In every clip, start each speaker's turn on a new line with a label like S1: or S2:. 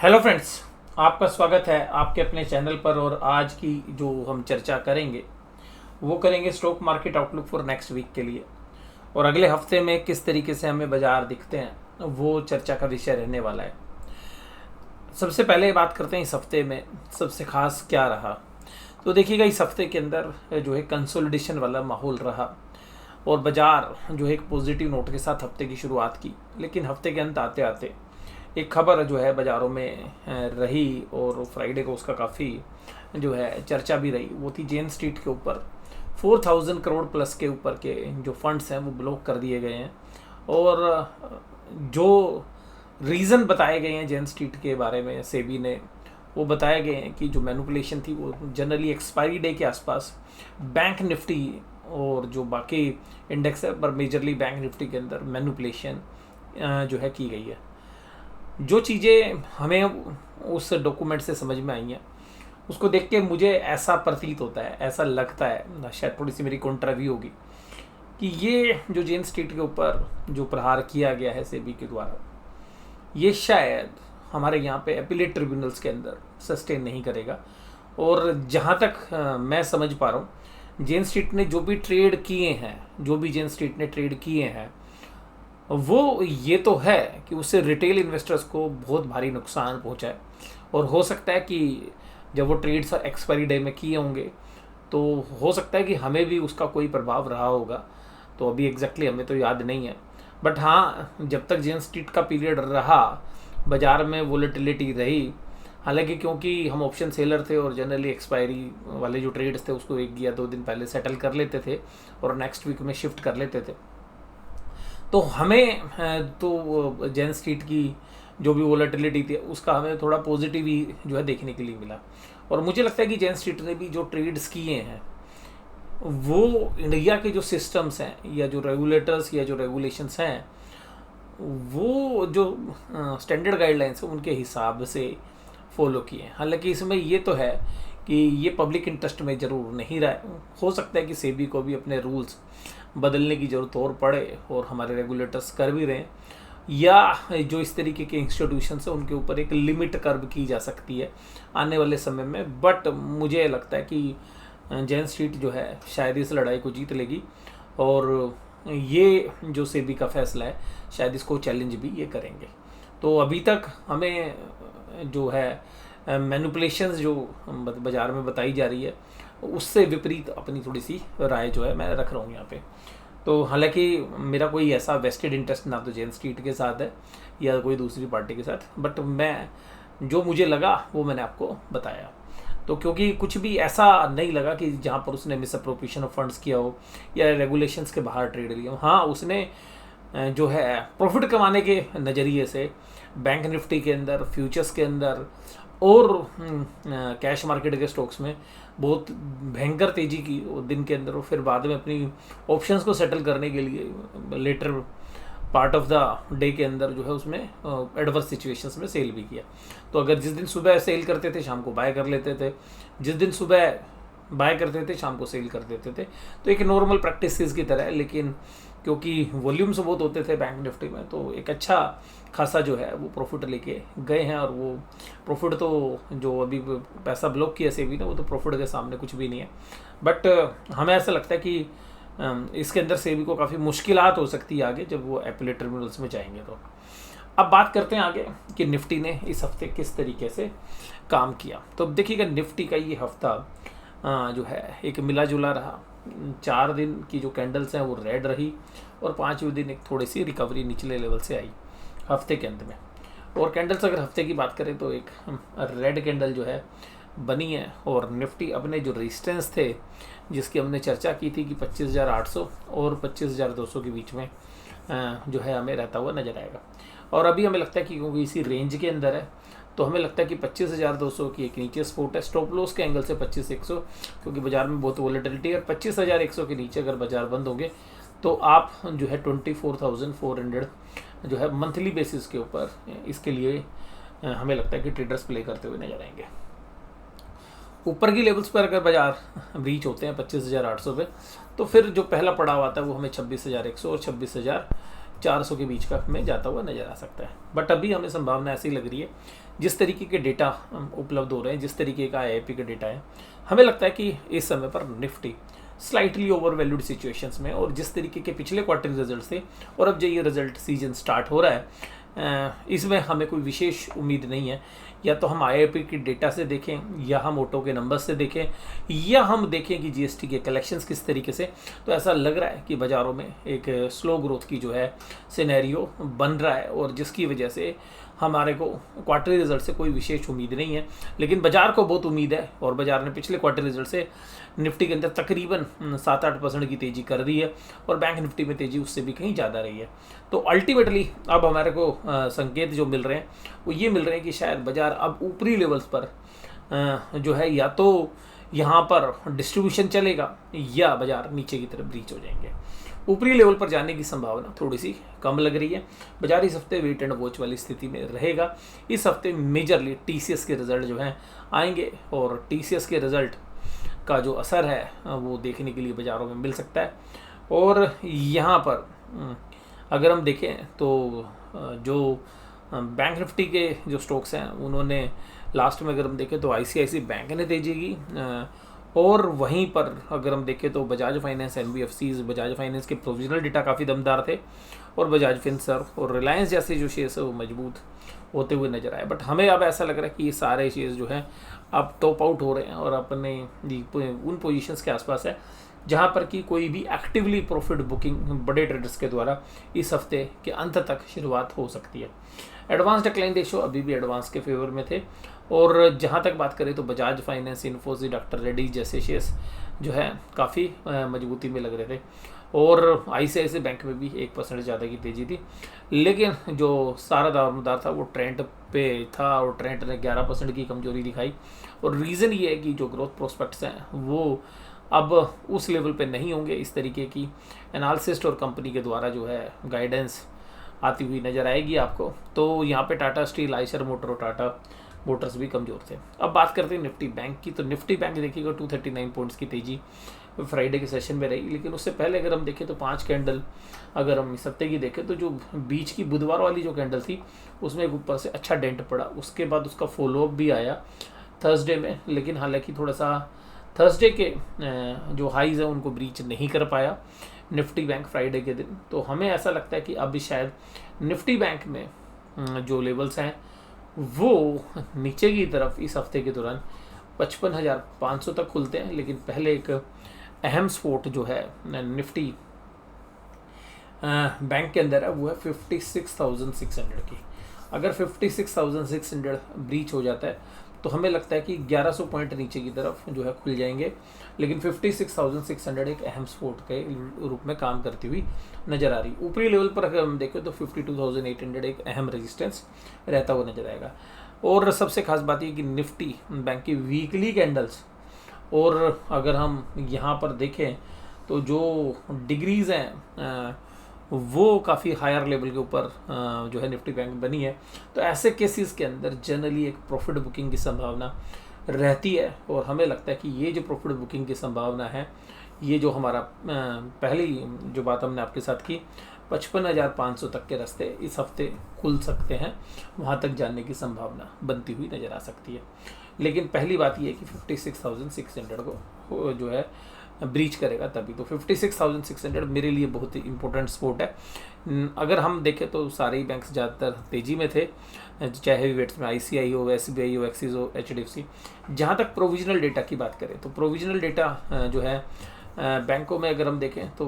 S1: Hello friends, आपका स्वागत है आपके अपने चैनल पर। और आज की जो हम चर्चा करेंगे वो करेंगे stock market outlook for next week के लिए, और अगले हफ्ते में किस तरीके से हमें बाजार दिखते हैं वो चर्चा का विषय रहने वाला है। सबसे पहले बात करते हैं इस हफ्ते में सबसे खास क्या रहा। तो देखिएगा, इस हफ्ते के अंदर जो है कंसोलिडेशन वाला माहौल रहा और बाजार जो है एक पॉजिटिव नोट के साथ हफ्ते की शुरुआत की, लेकिन हफ्ते के अंत आते आते एक खबर जो है बाज़ारों में रही और फ्राइडे को उसका काफ़ी जो है चर्चा भी रही। वो थी जेन स्ट्रीट के ऊपर 4000 करोड़ प्लस के ऊपर के जो फंड्स हैं वो ब्लॉक कर दिए गए हैं। और जो रीज़न बताए गए हैं जेन स्ट्रीट के बारे में सेबी ने, वो बताए गए हैं कि जो मैनिपुलेशन थी वो जनरली एक्सपायरी डे के आसपास बैंक निफ्टी और जो बाकी इंडेक्स है पर मेजरली बैंक निफ्टी के अंदर मैनिपुलेशन जो है की गई है। जो चीज़ें हमें उस डॉक्यूमेंट से समझ में आई हैं उसको देख के मुझे ऐसा प्रतीत होता है, ऐसा लगता है, शायद थोड़ी सी मेरी कॉन्ट्राव्यू होगी, कि ये जो जेन स्ट्रीट के ऊपर जो प्रहार किया गया है सेबी के द्वारा, ये शायद हमारे यहाँ पे अपीलेट ट्रिब्यूनल्स के अंदर सस्टेन नहीं करेगा। और जहाँ तक मैं समझ पा रहा हूँ, जेन स्ट्रीट ने जो भी ट्रेड किए हैं, जो भी जेन स्ट्रीट ने ट्रेड किए हैं, वो ये तो है कि उससे रिटेल इन्वेस्टर्स को बहुत भारी नुकसान पहुंचा है। और हो सकता है कि जब वो ट्रेड्स एक्सपायरी डे में किए होंगे तो हो सकता है कि हमें भी उसका कोई प्रभाव रहा होगा। तो अभी एग्जैक्टली हमें तो याद नहीं है, बट हाँ, जब तक जेन स्ट्रीट का पीरियड रहा बाज़ार में वोलेटिलिटी रही। हालांकि क्योंकि हम ऑप्शन सेलर थे और जनरली एक्सपायरी वाले जो ट्रेड्स थे उसको 1 या 2 दिन पहले सेटल कर लेते थे और नेक्स्ट वीक में शिफ्ट कर लेते थे, तो हमें तो जेन स्ट्रीट की जो भी वोलेटिलिटी थी उसका हमें थोड़ा पॉजिटिव ही जो है देखने के लिए मिला। और मुझे लगता है कि जेन स्ट्रीट ने भी जो ट्रेड्स किए हैं वो इंडिया के जो सिस्टम्स हैं या जो रेगुलेटर्स या जो रेगुलेशंस हैं वो जो स्टैंडर्ड गाइडलाइंस हैं उनके हिसाब से फॉलो किए हैं। हालांकि इसमें ये तो है कि ये पब्लिक इंटरेस्ट में ज़रूर नहीं रहा है। हो सकता है कि सेबी को भी अपने रूल्स बदलने की ज़रूरत और पड़े और हमारे रेगुलेटर्स कर भी रहे हैं, या जो इस तरीके के इंस्टीट्यूशंस हैं उनके ऊपर एक लिमिट कर्व की जा सकती है आने वाले समय में। बट मुझे लगता है कि जेन स्ट्रीट जो है शायद इस लड़ाई को जीत लेगी और ये जो सेबी का फैसला है शायद इसको चैलेंज भी ये करेंगे। तो अभी तक हमें जो है मैनिपुलेशंस जो बाज़ार में बताई जा रही है उससे विपरीत अपनी थोड़ी सी राय जो है मैं रख रहा हूँ यहाँ पे। तो हालांकि मेरा कोई ऐसा वेस्टेड इंटरेस्ट ना तो जेन स्ट्रीट के साथ है या कोई दूसरी पार्टी के साथ, बट मैं जो मुझे लगा वो मैंने आपको बताया। तो क्योंकि कुछ भी ऐसा नहीं लगा कि जहाँ पर उसने मिसअप्रोप्रिएशन ऑफ फंड्स किया हो या रेगुलेशंस के बाहर ट्रेड लिया हो। हाँ, उसने जो है प्रॉफिट कमाने के नज़रिए से बैंक निफ्टी के अंदर, फ्यूचर्स के अंदर और कैश मार्केट के स्टॉक्स में बहुत भयंकर तेज़ी की दिन के अंदर, और फिर बाद में अपनी ऑप्शंस को सेटल करने के लिए later part of the day के अंदर जो है उसमें एडवर्स सिचुएशंस में सेल भी किया। तो अगर जिस दिन सुबह सेल करते थे शाम को बाय कर लेते थे, जिस दिन सुबह बाय करते थे शाम को सेल कर देते थे। तो एक नॉर्मल प्रैक्टिस की तरह है, लेकिन क्योंकि वॉल्यूम्स बहुत होते थे बैंक निफ्टी में तो एक अच्छा खासा जो है वो प्रॉफिट लेके गए हैं। और वो प्रॉफिट तो जो अभी पैसा ब्लॉक किया सेबी ने वो तो प्रॉफिट के सामने कुछ भी नहीं है। बट हमें ऐसा लगता है कि इसके अंदर सेबी को काफ़ी मुश्किलात हो सकती है आगे जब वो अपीलेट ट्रिब्यूनल्स में जाएंगे। तो अब बात करते हैं आगे कि निफ्टी ने इस हफ्ते किस तरीके से काम किया। तो अब देखिएगा, निफ्टी का ये हफ्ता जो है एक मिला जुला रहा। 4 दिन की जो कैंडल्स हैं वो रेड रही और 5वें दिन एक थोड़ी सी रिकवरी निचले लेवल से आई हफ्ते के अंत में। और कैंडल्स अगर हफ्ते की बात करें तो एक रेड कैंडल जो है बनी है और निफ्टी अपने जो रेजिस्टेंस थे जिसकी हमने चर्चा की थी कि 25,800 और 25,200 के बीच में जो है हमें रहता हुआ नजर आएगा। और अभी हमें लगता है कि क्योंकि इसी रेंज के अंदर है तो हमें लगता है कि 25,200 की एक नीचे सपोर्ट है, स्टॉप लॉस के एंगल से 25,100, क्योंकि बाजार में बहुत वोलेटिलिटी है। और 25,100 के नीचे अगर बाजार बंद होंगे तो आप जो है 24,400 जो है मंथली बेसिस के ऊपर इसके लिए हमें लगता है कि ट्रेडर्स प्ले करते हुए नजर आएंगे। ऊपर की लेवल्स पर अगर बाजार रीच होते हैं 25,800 पे, तो फिर जो पहला पड़ाव आता है वो हमें 26,100 और 400 के बीच का हमें जाता हुआ नज़र आ सकता है। बट अभी हमें संभावना ऐसी लग रही है, जिस तरीके के डेटा उपलब्ध हो रहे हैं, जिस तरीके का IIP का डेटा है, हमें लगता है कि इस समय पर Nifty slightly over valued situations में, और जिस तरीके के पिछले क्वार्टर रिजल्ट थे और अब जो ये रिजल्ट सीजन स्टार्ट हो रहा है, इसमें हमें कोई विशेष उम्मीद नहीं है। या तो हम IIP की डेटा से देखें, या हम ऑटो के नंबर्स से देखें, या हम देखें कि GST के कलेक्शंस किस तरीके से, तो ऐसा लग रहा है कि बाज़ारों में एक स्लो ग्रोथ की जो है सिनेरियो बन रहा है, और जिसकी वजह से हमारे को क्वार्टरली रिजल्ट से कोई विशेष उम्मीद नहीं है। लेकिन बाजार को बहुत उम्मीद है, और बाजार ने पिछले क्वार्टर रिजल्ट से निफ्टी के अंदर तकरीबन 7-8% की तेज़ी कर दी है, और बैंक निफ्टी में तेज़ी उससे भी कहीं ज़्यादा रही है। तो अल्टीमेटली अब हमारे को संकेत जो मिल रहे हैं वो ये मिल रहे हैं कि शायद बाजार अब ऊपरी लेवल्स पर जो है, या तो यहाँ पर डिस्ट्रीब्यूशन चलेगा, या बाजार नीचे की तरफ ब्रीच हो जाएंगे। ऊपरी लेवल पर जाने की संभावना थोड़ी सी कम लग रही है। बाजार इस हफ्ते वेट एंड वॉच वाली स्थिति में रहेगा। इस हफ्ते मेजरली TCS के रिजल्ट जो हैं आएंगे, और TCS के रिजल्ट का जो असर है वो देखने के लिए बाज़ारों में मिल सकता है। और यहाँ पर अगर हम देखें तो जो बैंक निफ्टी के जो स्टॉक्स हैं उन्होंने लास्ट में अगर हम देखें तो ICICI बैंक ने तेजी की, और वहीं पर अगर हम देखें तो Bajaj finance, NBFCs, Bajaj finance के प्रोविजनल डेटा काफ़ी दमदार थे, और बजाज फिनसर्व और रिलायंस जैसे जो शेयर्स है वो मजबूत होते हुए नजर आए। बट हमें अब ऐसा लग रहा है कि ये सारे शेयर्स जो हैं अब टॉप आउट हो रहे हैं, और अपने उन पोजीशंस के आसपास है जहां पर कि कोई भी एक्टिवली प्रॉफिट बुकिंग बड़े ट्रेडर्स के द्वारा इस हफ्ते के अंत तक शुरुआत हो सकती है। एडवांस डिक्लाइन रेशियो अभी भी एडवांस के फेवर में थे, और जहां तक बात करें तो बजाज फाइनेंस, इन्फोसिस, डॉक्टर रेड्डी जैसे शेयर्स जो है काफ़ी मजबूती में लग रहे थे, और ICICI बैंक में भी 1% ज़्यादा की तेज़ी थी। लेकिन जो सारा दारोमदार था वो ट्रेंड पे था, और ट्रेंड ने 11% की कमजोरी दिखाई, और रीज़न ये है कि जो ग्रोथ प्रोस्पेक्ट्स हैं वो अब उस लेवल पे नहीं होंगे। इस तरीके की एनालिसिस्ट और कंपनी के द्वारा जो है गाइडेंस आती हुई नज़र आएगी आपको। तो यहाँ पे टाटा स्टील, आइशर मोटर और टाटा मोटर्स भी कमज़ोर थे। अब बात करते हैं निफ्टी बैंक की, तो निफ्टी बैंक देखिएगा 239 पॉइंट्स की तेज़ी फ्राइडे के सेशन में रही। लेकिन उससे पहले अगर हम देखें तो 5 कैंडल अगर हम इस हफ्ते की देखें तो जो बीच की बुधवार वाली जो कैंडल थी उसमें एक ऊपर से अच्छा डेंट पड़ा, उसके बाद उसका फॉलोअप भी आया थर्सडे में। लेकिन हालांकि थोड़ा सा थर्सडे के जो हाईज है उनको ब्रीच नहीं कर पाया निफ्टी बैंक फ्राइडे के दिन। तो हमें ऐसा लगता है कि अभी शायद निफ्टी बैंक में जो लेवल्स हैं वो नीचे की तरफ इस हफ्ते के दौरान 55,500 तक खुलते हैं। लेकिन पहले एक अहम स्पोर्ट जो है निफ्टी बैंक के अंदर है वो है 56,600 की। अगर 56,600 ब्रीच हो जाता है तो हमें लगता है कि 1100 पॉइंट नीचे की तरफ जो है खुल जाएंगे। लेकिन 56,600 एक अहम स्पोर्ट के रूप में काम करती हुई नज़र आ रही। ऊपरी लेवल पर अगर हम देखें तो 52,800 एक अहम रेजिस्टेंस रहता हुआ नजर आएगा। और सबसे खास बात ये कि निफ्टी बैंक की वीकली कैंडल्स, और अगर हम यहाँ पर देखें तो जो डिग्रीज़ हैं वो काफ़ी हायर लेवल के ऊपर जो है निफ्टी बैंक बनी है। तो ऐसे केसेस के अंदर जनरली एक प्रॉफिट बुकिंग की संभावना रहती है, और हमें लगता है कि ये जो प्रॉफिट बुकिंग की संभावना है, ये जो हमारा पहली जो बात हमने आपके साथ की 55,500 तक के रास्ते इस हफ्ते खुल सकते हैं, वहाँ तक जाने की संभावना बनती हुई नज़र आ सकती है। लेकिन पहली बात ये है कि 56,600 को जो है ब्रीच करेगा तभी। तो 56,600 मेरे लिए बहुत ही इंपॉर्टेंट स्पोर्ट है। अगर हम देखें तो सारे ही बैंक्स ज़्यादातर तेज़ी में थे, चाहे हेवी वेट्स में ICI हो, SBI हो, एक्सिस हो, HDFC। जहाँ तक प्रोविजनल डेटा की बात करें तो प्रोविजनल डेटा जो है बैंकों में अगर हम देखें तो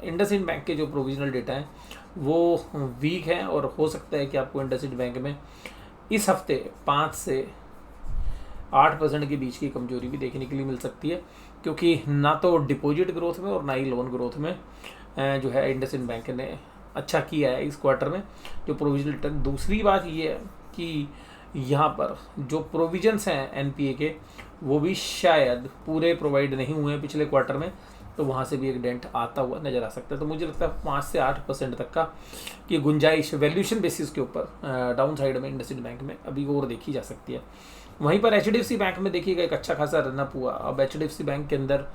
S1: इंडसइंड बैंक के जो प्रोविजनल डेटा हैं वो वीक हैं, और हो सकता है कि आपको इंडसइंड बैंक में इस हफ्ते 5 से 8% के बीच की कमजोरी भी देखने के लिए मिल सकती है, क्योंकि ना तो डिपॉजिट ग्रोथ में और ना ही लोन ग्रोथ में जो है इंडसइंड बैंक ने अच्छा किया है इस क्वार्टर में जो प्रोविजनल रिटर्न। दूसरी बात ये है कि यहाँ पर जो प्रोविजंस हैं NPA के वो भी शायद पूरे प्रोवाइड नहीं हुए हैं पिछले क्वार्टर में, तो वहाँ से भी एक डेंट आता हुआ नज़र आ सकता है। तो मुझे लगता है 5 से 8% तक का की गुंजाइश वैल्यूएशन बेसिस के ऊपर डाउन साइड में इंडसइंड बैंक में अभी और देखी जा सकती है। वहीं पर HDFC बैंक में देखिएगा एक अच्छा खासा रनअप हुआ। अब HDFC बैंक के अंदर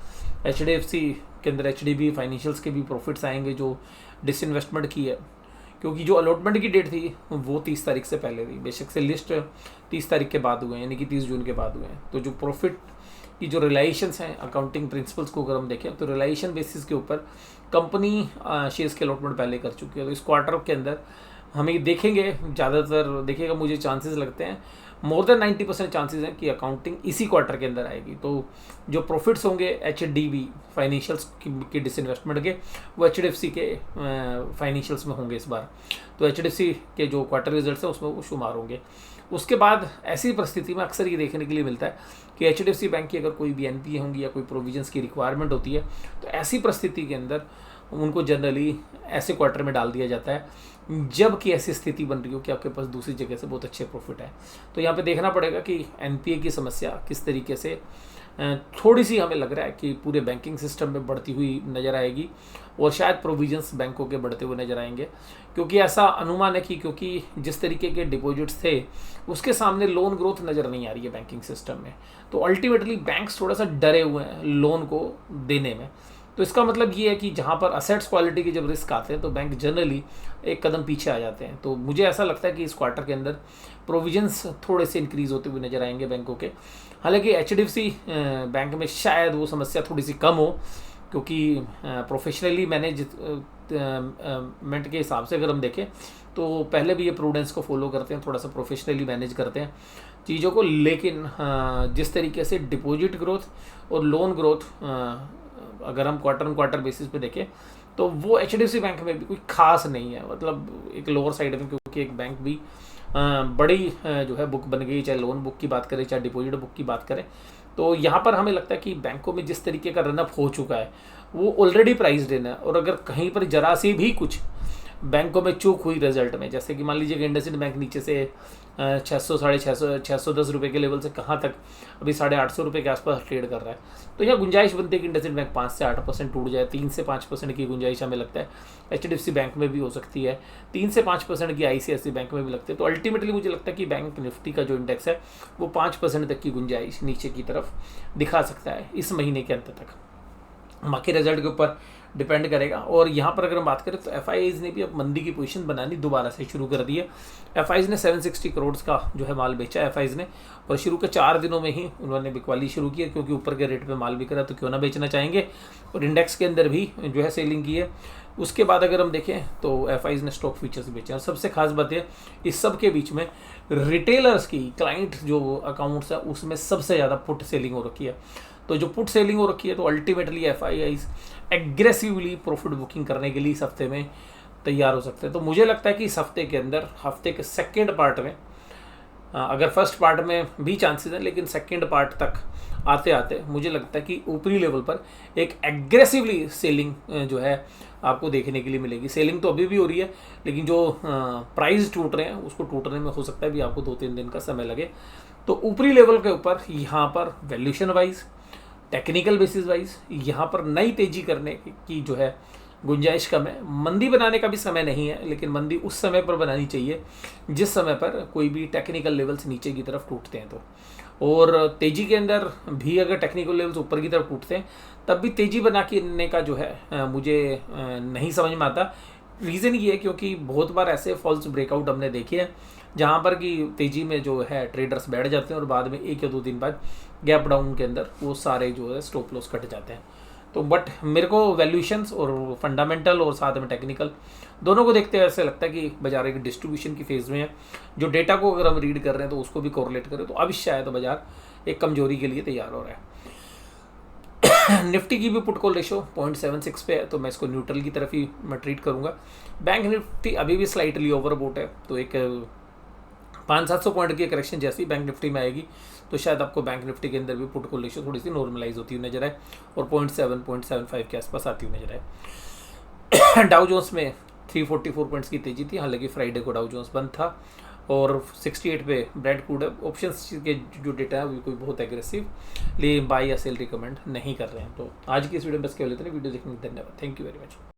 S1: HDFC के अंदर HDB फाइनेंशियल्स के भी प्रॉफिट्स आएंगे जो डिसइन्वेस्टमेंट की है, क्योंकि जो अलॉटमेंट की डेट थी वो 30 तारीख से पहले थी। बेशक से लिस्ट 30 तारीख के बाद हुए हैं, यानी कि 30 जून के बाद हुए हैं। तो जो प्रॉफिट की जो रिलाइजेशंस हैं अकाउंटिंग प्रिंसिपल्स को अगर हम देखें तो रिलाइजेशन बेसिस के ऊपर कंपनी शेयर्स के अलॉटमेंट पहले कर चुकी है। तो इस क्वार्टर के अंदर हमें देखेंगे, ज़्यादातर देखिएगा, मुझे चांसेस लगते हैं मोर देन 90% चांसेस हैं कि अकाउंटिंग इसी क्वार्टर के अंदर आएगी। तो जो प्रॉफिट्स होंगे HDB फाइनेंशियल्स की डिसइन्वेस्टमेंट के, वो HDFC के फाइनेंशियल्स में होंगे इस बार। तो HDFC के जो क्वार्टर रिजल्ट्स हैं उसमें वो शुमार होंगे। उसके बाद ऐसी परिस्थिति में अक्सर ये देखने के लिए मिलता है कि HDFC बैंक की अगर कोई भी NPA होंगी या कोई प्रोविजंस की रिक्वायरमेंट होती है तो ऐसी परिस्थिति के अंदर उनको जनरली ऐसे क्वार्टर में डाल दिया जाता है जबकि ऐसी स्थिति बन रही हो कि आपके पास दूसरी जगह से बहुत अच्छे प्रॉफिट है। तो यहाँ पे देखना पड़ेगा कि NPA की समस्या किस तरीके से थोड़ी सी हमें लग रहा है कि पूरे बैंकिंग सिस्टम में बढ़ती हुई नज़र आएगी और शायद प्रोविजंस बैंकों के बढ़ते हुए नज़र आएंगे, क्योंकि ऐसा अनुमान है कि क्योंकि जिस तरीके के डिपॉजिट्स थे उसके सामने लोन ग्रोथ नज़र नहीं आ रही है बैंकिंग सिस्टम में। तो अल्टीमेटली बैंक्स थोड़ा सा डरे हुए हैं लोन को देने में। तो इसका मतलब ये है कि जहाँ पर असेट्स क्वालिटी के जब रिस्क आते हैं तो बैंक जनरली एक कदम पीछे आ जाते हैं। तो मुझे ऐसा लगता है कि इस क्वार्टर के अंदर प्रोविजंस थोड़े से इंक्रीज होते हुए नजर आएंगे बैंकों के। हालांकि HDFC बैंक में शायद वो समस्या थोड़ी सी कम हो, क्योंकि प्रोफेशनली मैनेजमेंट के हिसाब से अगर हम देखें तो पहले भी ये प्रूडेंस को फॉलो करते हैं, थोड़ा सा प्रोफेशनली मैनेज करते हैं चीज़ों को। लेकिन जिस तरीके से डिपॉजिट ग्रोथ और लोन ग्रोथ अगर हम क्वार्टर ऑन क्वार्टर बेसिस पे देखें तो वो HDFC बैंक में भी कोई खास नहीं है, मतलब एक लोअर साइड में, क्योंकि एक बैंक भी बड़ी जो है बुक बन गई, चाहे लोन बुक की बात करें चाहे डिपॉजिट बुक की बात करें। तो यहाँ पर हमें लगता है कि बैंकों में जिस तरीके का रनअप हो चुका है वो ऑलरेडी प्राइस्ड इन है, और अगर कहीं पर जरा सी भी कुछ बैंकों में चूक हुई रिजल्ट में, जैसे कि मान लीजिए कि इंडसइंड बैंक नीचे से 600 610 रुपये के लेवल से कहाँ तक अभी 850 रुपये के आसपास ट्रेड कर रहा है, तो यह गुंजाइश बनती है कि इंडसइंड बैंक 5 से 8% टूट जाए। 3 से 5% की गुंजाइश हमें लगता है HDFC बैंक में भी हो सकती है, 3 से 5% की ICICI बैंक में भी लगती है। तो अल्टीमेटली मुझे लगता है कि बैंक निफ्टी का जो इंडेक्स है वो 5% तक की गुंजाइश नीचे की तरफ दिखा सकता है इस महीने के अंत तक। बाकी रिजल्ट के ऊपर डिपेंड करेगा। और यहाँ पर अगर हम बात करें तो FIIs ने भी अब मंदी की पोजीशन बनानी दोबारा से शुरू कर दी है। FIIs ने 760 करोड़ का जो है माल बेचा FIIs ने, और शुरू के 4 दिनों में ही उन्होंने बिकवाली शुरू की है, क्योंकि ऊपर के रेट पे माल बिक रहा है तो क्यों ना बेचना चाहेंगे, और इंडेक्स के अंदर भी जो है सेलिंग की है। उसके बाद अगर हम देखें तो FIIs ने स्टॉक फीचर्स बेचे, और सबसे खास बात है इस सब के बीच में रिटेलर्स की क्लाइंट जो अकाउंट्स है उसमें सबसे ज़्यादा पुट सेलिंग हो रखी है। तो जो पुट सेलिंग हो रखी है तो ultimately FIIs aggressively profit booking करने के लिए इस हफ्ते में तैयार हो सकते हैं। तो मुझे लगता है कि इस हफ्ते के अंदर, हफ्ते के सेकेंड पार्ट में, अगर फर्स्ट पार्ट में भी चांसेस हैं लेकिन सेकेंड पार्ट तक आते आते मुझे लगता है कि ऊपरी लेवल पर एक एग्रेसिवली सेलिंग जो है आपको देखने के लिए मिलेगी। सेलिंग तो अभी भी हो रही है, लेकिन जो प्राइस टूट रहे हैं उसको टूटने में हो सकता है भी आपको 2-3 दिन का समय लगे। तो ऊपरी लेवल के ऊपर यहाँ पर valuation wise, technical basis wise यहाँ पर नई तेजी करने की जो है गुंजाइश कम है। मंदी बनाने का भी समय नहीं है, लेकिन मंदी उस समय पर बनानी चाहिए जिस समय पर कोई भी टेक्निकल लेवल्स नीचे की तरफ टूटते हैं। तो और तेजी के अंदर भी अगर टेक्निकल लेवल्स ऊपर की तरफ टूटते हैं तब भी तेजी बनाने का जो है मुझे नहीं समझ में आता। रीज़न ये है क्योंकि बहुत बार ऐसे फॉल्स ब्रेकआउट हमने देखे हैं जहाँ पर कि तेज़ी में जो है ट्रेडर्स बैठ जाते हैं और बाद में 1 या 2 दिन बाद गैप डाउन के अंदर वो सारे जो है स्टॉप लॉस कट जाते हैं। तो बट मेरे को वैल्यूशंस और फंडामेंटल और साथ में टेक्निकल दोनों को देखते हुए ऐसे लगता है कि बाजार एक डिस्ट्रीब्यूशन की फेज़ में है। जो डेटा को अगर हम रीड कर रहे हैं तो उसको भी कोरिलेट करें तो अभी शायद बाजार एक कमजोरी के लिए तैयार हो रहा है। निफ्टी की भी पुट कॉल रेशो 0.76 पे है, तो मैं इसको न्यूट्रल की तरफ ही मैं ट्रीट करूंगा। बैंक निफ्टी अभी भी स्लाइटली ओवरबोट है, तो एक 500-700 पॉइंट की करेक्शन जैसी बैंक निफ्टी में आएगी तो शायद आपको बैंक निफ्टी के अंदर भी पुट कॉल रेशो थोड़ी सी नॉर्मलाइज होती हुई नजर आए और 0.7-0.75 के आसपास आती हुई नजर आए। डाउ जोन्स में 344 पॉइंट्स की तेजी थी, हालांकि फ्राइडे को डाउ जोन्स बंद था और 68 पे ब्रेड क्रूड ऑप्शंस के जो डेटा है वो कोई बहुत एग्रेसिव ले बाय या सेल रिकमेंड नहीं कर रहे हैं। तो आज की इस वीडियो में बस केवल इतने। वीडियो देखने के लिए धन्यवाद। Thank you very much.